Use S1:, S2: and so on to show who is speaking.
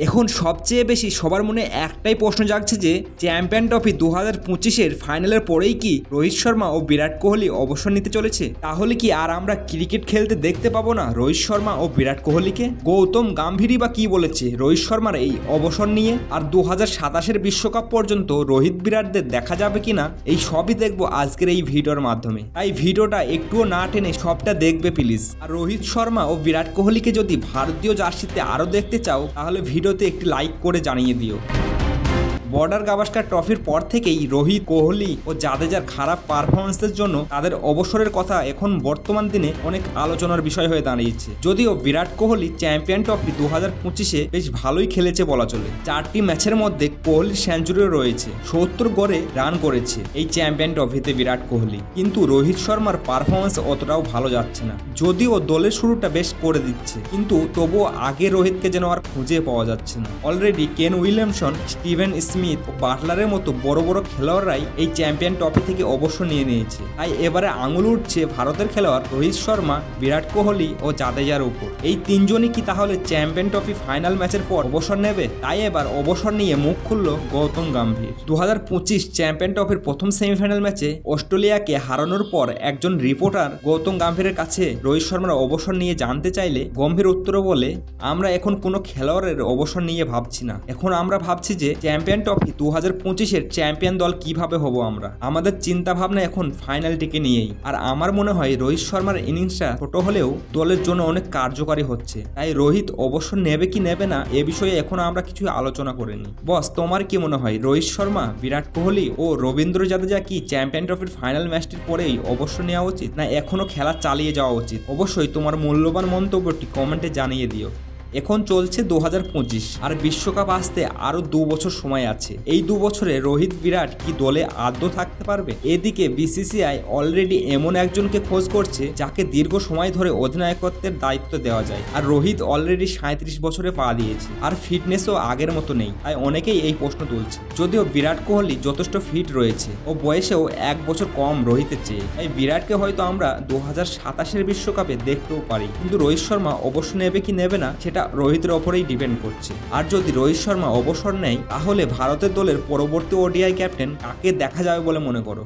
S1: এখন সবচেয়ে বেশি সবার মনে একটাই প্রশ্ন জাগছে যে চ্যাম্পিয়ন ট্রফি 2025-এর ফাইনালের পরেই কি রোহিত শর্মা ও বিরাট কোহলি অবসর নিতে চলেছে? তাহলে কি আর আমরা ক্রিকেট খেলতে দেখতে পাবো না রোহিত শর্মা ও বিরাট কোহলিকে? গৌতম গম্ভীরই বা কি বলেছে রোহিত শর্মার এই অবসর নিয়ে? আর 2027-এর বিশ্বকাপ পর্যন্ত রোহিত বিরাটদের দেখা যাবে কিনা, এই সবই দেখবো আজকের এই ভিডিওর মাধ্যমে। তাই ভিডিওটা একটুও না টেনে সবটা দেখবে প্লিজ। আর রোহিত শর্মা ও বিরাট কোহলিকে যদি ভারতীয় জার্সিতে আরও দেখতে চাও তাহলে ভিডিওতে একটি লাইক করে জানিয়ে দিও। বর্ডার গাভাস্কার ট্রফির পর থেকেই রোহিত, কোহলি ও জাদেজার খারাপ পারফরমেন্সের জন্য তাদের অবসরের কথা এখন বর্তমান দিনে অনেক আলোচনার বিষয় হয়ে দাঁড়িয়েছে। যদিও বিরাট কোহলি চ্যাম্পিয়ন ট্রফি 2025-এ বেশ ভালোই খেলেছে বলা চলে। 4টি ম্যাচের মধ্যে কোহলির সেঞ্চুরিও রয়েছে, 70 গড়ে রান করেছে এই চ্যাম্পিয়ন ট্রফিতে বিরাট কোহলি। কিন্তু রোহিত শর্মার পারফরমেন্স অতটাও ভালো যাচ্ছে না। যদিও দলের শুরুটা বেশ করে দিচ্ছে, কিন্তু তবুও আগে রোহিতকে যেন আর খুঁজে পাওয়া যাচ্ছে না। Already Kane Williamson, Steven Smith ও বাটলারের মতো বড় বড় খেলোয়াড়রাই এই চ্যাম্পিয়ন ট্রফি থেকে অবসর নিয়ে নিয়েছে। তাই এবারে আঙুল উঠছে ভারতের খেলোয়াড় রোহিত শর্মা, বিরাট কোহলি ও জাদেজার উপর। এই তিনজনই কি তাহলে চ্যাম্পিয়ন ট্রফি ফাইনাল ম্যাচের পর অবসর নেবে? তাই এবার অবসর নিয়ে মুখ খুলল গৌতম গম্ভীর। 2025 চ্যাম্পিয়ন ট্রফির প্রথম সেমিফাইনাল ম্যাচে অস্ট্রেলিয়াকে হারানোর পর একজন রিপোর্টার গৌতম গম্ভীরের কাছে রোহিত শর্মার অবসর নিয়ে জানতে চাইলে গম্ভীর উত্তর বলে, আমরা এখন কোনো খেলোয়াড়ের অবসর নিয়ে ভাবছি না। এখন আমরা ভাবছি যে চ্যাম্পিয়ন ট্রফি 2025-এর চ্যাম্পিয়ন দল কিভাবে হব আমরা। আমাদের চিন্তা ভাবনা এখন ফাইনালটিকে নিয়েই। আর আমার মনে হয় রোহিত শর্মার ইনিংসটা ছোট হলেও দলের জন্য অনেক কার্যকারী হচ্ছে। তাই রোহিত অবসর নেবে কি নেবে না এ বিষয়ে এখন আমরা কিছু আলোচনা করিনি। বস, তোমার কি মনে হয় রোহিত শর্মা, বিরাট কোহলি ও রবীন্দ্র জাদেজা কি চ্যাম্পিয়ন ট্রফির ফাইনাল ম্যাচটির পরেই অবসর নেওয়া উচিত, না এখনো খেলা চালিয়ে যাওয়া উচিত? অবশ্যই তোমার মূল্যবান মন্তব্যটি কমেন্টে জানিয়ে দিও। এখন চলছে 2025 আর বিশ্বকাপ আসতে আরো 2 বছর সময় আছে। এই 2 বছরে রোহিত, বিরাট কি দলে আদৌ থাকতে পারবে? এদিকে বিসিসিআই অলরেডি এমন একজনকে খোঁজ করছে যাকে দীর্ঘ সময় ধরে অধিনায়কত্বের দায়িত্ব দেওয়া যায়। আর রোহিত অলরেডি 37 বছরে পা দিয়েছে, আর ফিটনেসও আগের মতো নেই। তাই অনেকেই এই প্রশ্ন তুলছে। যদিও বিরাট কোহলি যথেষ্ট ফিট রয়েছে ও বয়সেও 1 বছর কম রোহিতের চেয়ে, তাই বিরাটকে হয়তো আমরা 2027-এর বিশ্বকাপে দেখতেও পারি। কিন্তু রোহিত শর্মা অবসর নেবে কি নেবে না সেটা রোহিতের ওপরেই ডিপেন্ড করছে। আর যদি রোহিত শর্মা অবসর নেয় তাহলে ভারতের দলের পরবর্তী ওডিআই ক্যাপ্টেন কাকে দেখা যাবে বলে মনে করো?